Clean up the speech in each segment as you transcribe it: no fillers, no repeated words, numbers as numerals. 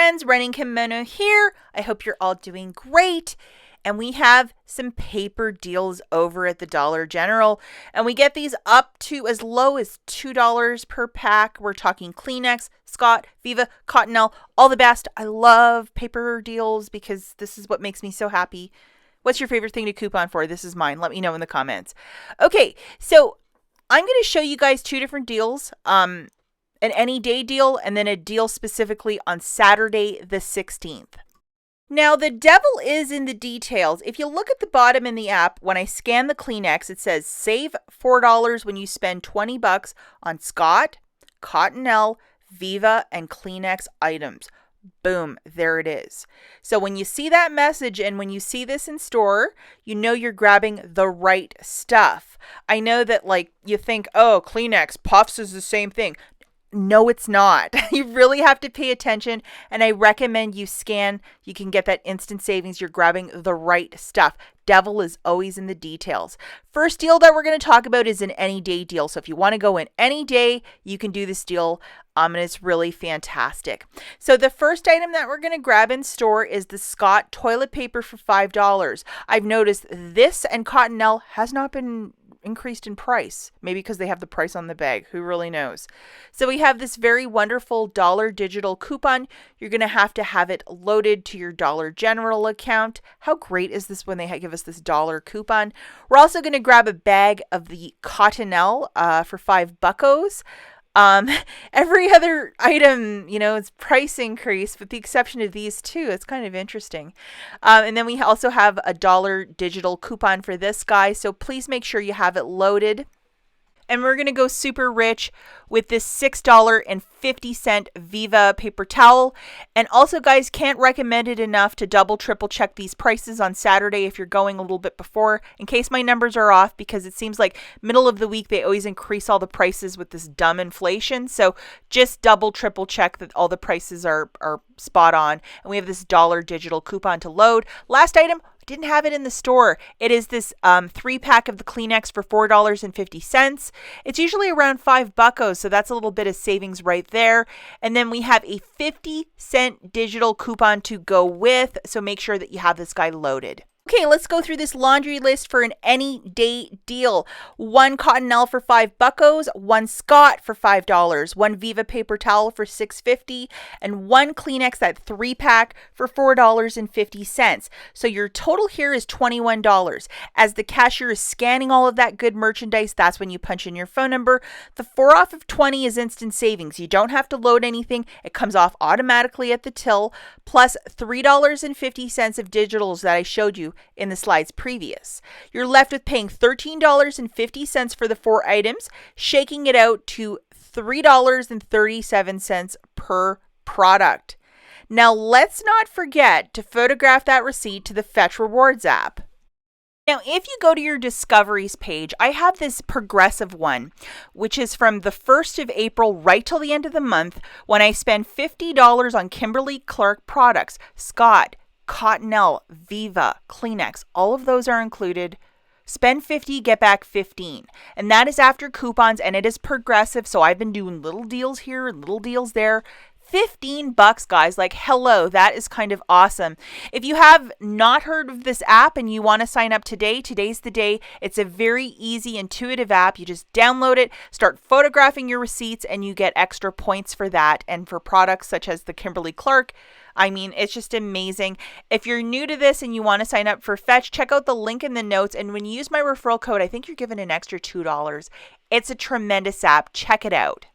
friends, Running Kimono here. I hope you're all doing great. And we have some paper deals over at the Dollar General. And we get these up to as low as $2 per pack. We're talking Kleenex, Scott, Viva, Cottonelle, all the best. I love paper deals because this is what makes me so happy. What's your favorite thing to coupon for? This is mine. Let me know in the comments. Okay, so I'm going to show you guys two different deals. An any day deal and then a deal specifically on Saturday the 16th. Now, the devil is in the details. If you look at the bottom in the app, when I scan the Kleenex, it says save $4 when you spend $20 on Scott, Cottonelle, Viva, and Kleenex items. Boom, there it is. So when you see that message and when you see this in store, you know you're grabbing the right stuff. I know that you think, oh, Kleenex, Puffs is the same thing. No, it's not. You really have to pay attention, and I recommend you scan. You can get that instant savings. You're grabbing the right stuff. Devil is always in the details. First deal that we're going to talk about is an any day deal. So if you want to go in any day, you can do this deal, and it's really fantastic. So the first item that we're going to grab in store is the Scott toilet paper for $5. I've noticed this and Cottonelle has not been increased in price. Maybe because they have the price on the bag. Who really knows? So we have this very wonderful dollar digital coupon. You're going to have it loaded to your Dollar General account. How great is this when they give us this dollar coupon? We're also going to grab a bag of the Cottonelle for $5. Every other item, it's price increase, with the exception of these two. It's kind of interesting. And then we also have a dollar digital coupon for this guy. So please make sure you have it loaded. And we're going to go super rich with this $6.50 Viva paper towel. And also, guys, can't recommend it enough to double, triple check these prices on Saturday if you're going a little bit before, in case my numbers are off, because it seems like middle of the week they always increase all the prices with this dumb inflation. So just double, triple check that all the prices are spot on. And we have this dollar digital coupon to load. Last item. Didn't have it in the store. It is this 3-pack of the Kleenex for $4.50. It's usually around $5, so that's a little bit of savings right there. And then we have a 50-cent digital coupon to go with, so make sure that you have this guy loaded. Okay, let's go through this laundry list for an any day deal. 1 Cottonelle for $5, 1 Scott for $5, 1 Viva paper towel for $6.50, and 1 Kleenex, that 3-pack, for $4.50. So your total here is $21. As the cashier is scanning all of that good merchandise, that's when you punch in your phone number. The 4 off of 20 is instant savings. You don't have to load anything. It comes off automatically at the till, plus $3.50 of digitals that I showed you in the slides previous. You're left with paying $13.50 for the 4 items, shaking it out to $3.37 per product. Now, let's not forget to photograph that receipt to the Fetch Rewards app. Now, if you go to your Discoveries page, I have this progressive one, which is from the 1st of April right till the end of the month, when I spend $50 on Kimberly-Clark products, Scott, Cottonelle, Viva, Kleenex, all of those are included. Spend 50, get back 15. And that is after coupons, and it is progressive. So I've been doing little deals here and little deals there. $15, guys. Hello, that is kind of awesome. If you have not heard of this app and you want to sign up today, today's the day. It's a very easy, intuitive app. You just download it, start photographing your receipts, and you get extra points for that. And for products such as the Kimberly-Clark, it's just amazing. If you're new to this and you want to sign up for Fetch, check out the link in the notes. And when you use my referral code, I think you're given an extra $2. It's a tremendous app. Check it out.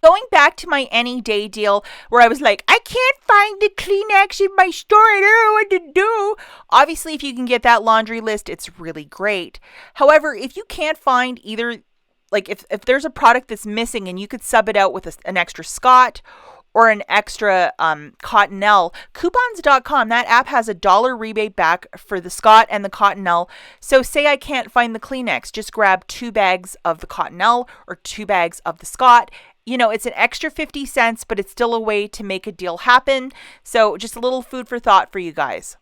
Going back to my any day deal where I was like, I can't find the Kleenex in my store. I don't know what to do. Obviously, if you can get that laundry list, it's really great. However, if you can't find either, if there's a product that's missing and you could sub it out with an extra Scott or an extra Cottonelle, coupons.com, that app has a $1 rebate back for the Scott and the Cottonelle. So say I can't find the Kleenex, just grab 2 bags of the Cottonelle or 2 bags of the Scott. It's an extra 50 cents, but it's still a way to make a deal happen. So just a little food for thought for you guys.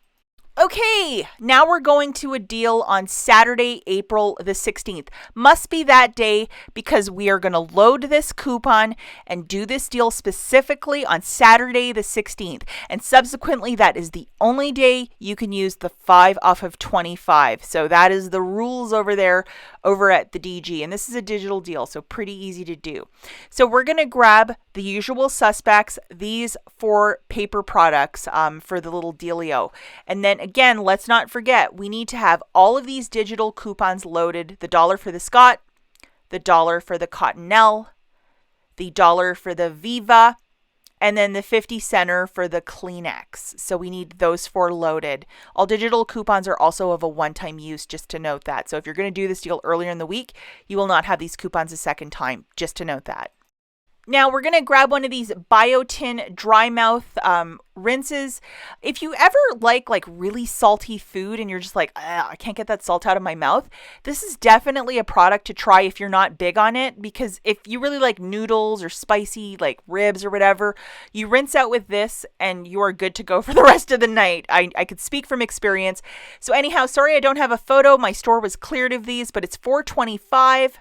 Okay, now we're going to a deal on Saturday, April the 16th. Must be that day because we are going to load this coupon and do this deal specifically on Saturday the 16th. And subsequently, that is the only day you can use the 5 off of 25. So that is the rules over there over at the DG. And this is a digital deal, so pretty easy to do. So we're going to grab the usual suspects, these 4 paper products for the little dealio. And then again, let's not forget, we need to have all of these digital coupons loaded. The $1 for the Scott, the $1 for the Cottonelle, the $1 for the Viva, and then the 50 center for the Kleenex. So we need those 4 loaded. All digital coupons are also of a one-time use, just to note that. So if you're going to do this deal earlier in the week, you will not have these coupons a second time, just to note that. Now we're going to grab one of these Biotin dry mouth rinses. If you ever like really salty food and you're just like, I can't get that salt out of my mouth, this is definitely a product to try if you're not big on it, because if you really like noodles or spicy like ribs or whatever, you rinse out with this and you are good to go for the rest of the night. I could speak from experience. So anyhow, sorry I don't have a photo. My store was cleared of these, but it's $4.25.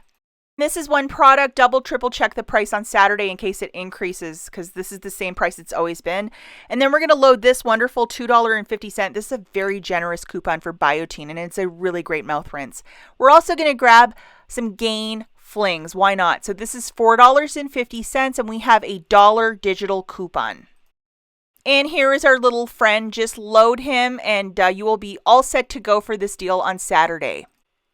This is one product. Double, triple check the price on Saturday in case it increases, because this is the same price it's always been. And then we're going to load this wonderful $2.50. This is a very generous coupon for Biotin, and it's a really great mouth rinse. We're also going to grab some Gain Flings. Why not? So this is $4.50, and we have a $1 digital coupon. And here is our little friend. Just load him, and you will be all set to go for this deal on Saturday.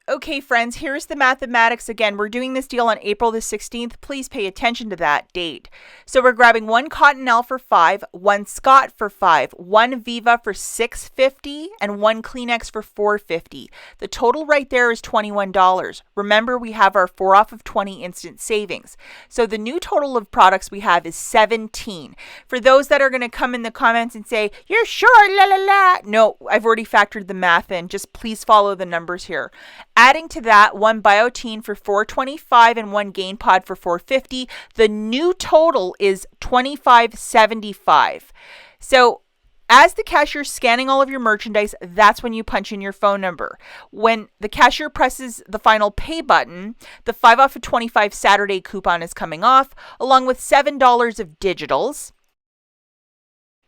Okay, friends, here's the mathematics. Again, we're doing this deal on April the 16th. Please pay attention to that date. So we're grabbing 1 Cottonelle for $5, 1 Scott for $5, 1 Viva for $6.50, and 1 Kleenex for $4.50. The total right there is $21. Remember, we have our 4 off of 20 instant savings. So the new total of products we have is 17. For those that are going to come in the comments and say, you're sure, la la la. No, I've already factored the math in. Just please follow the numbers here. Adding to that, 1 Biotin for $4.25 and 1 Gain Pod for $4.50. The new total is $25.75. So as the cashier's scanning all of your merchandise, that's when you punch in your phone number. When the cashier presses the final pay button, the 5 off of 25 Saturday coupon is coming off, along with $7 of digitals.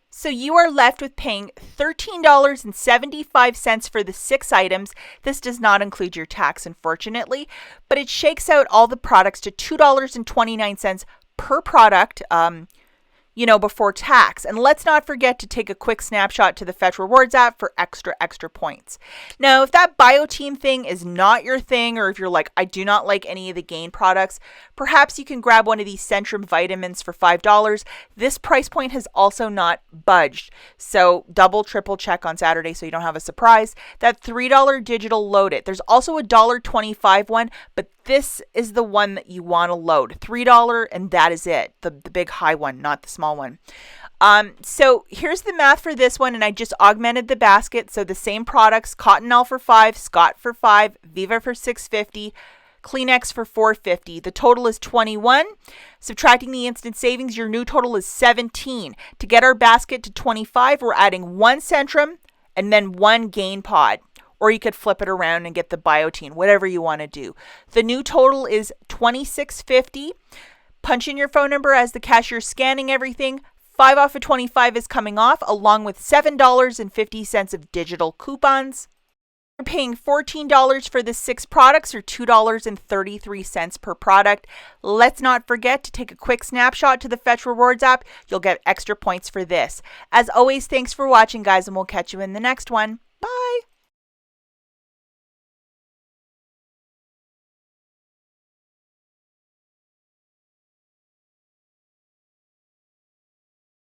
So you are left with paying $13.75 for the 6 items. This does not include your tax, unfortunately, but it shakes out all the products to $2.29 per product, before tax. And let's not forget to take a quick snapshot to the Fetch Rewards app for extra points. Now, if that Biotin thing is not your thing, or if you're like, I do not like any of the Gain products, perhaps you can grab one of these Centrum Vitamins for $5. This price point has also not budged. So double, triple check on Saturday so you don't have a surprise. That $3 digital, load it. There's also a $1.25 one, but this is the one that you want to load. $3, and that is it. The big high one, not the small one. So here's the math for this one, and I just augmented the basket. So the same products: Cottonelle for $5, Scott for $5, Viva for $6.50, Kleenex for $4.50. The total is 21. Subtracting the instant savings, your new total is 17. To get our basket to 25, we're adding 1 Centrum and then 1 Gain Pod. Or you could flip it around and get the Biotin, whatever you want to do. The new total is $26.50. Punch in your phone number as the cashier is scanning everything. 5 off of 25 is coming off, along with $7.50 of digital coupons. You're paying $14 for the 6 products, or $2.33 per product. Let's not forget to take a quick snapshot to the Fetch Rewards app. You'll get extra points for this. As always, thanks for watching, guys, and we'll catch you in the next one.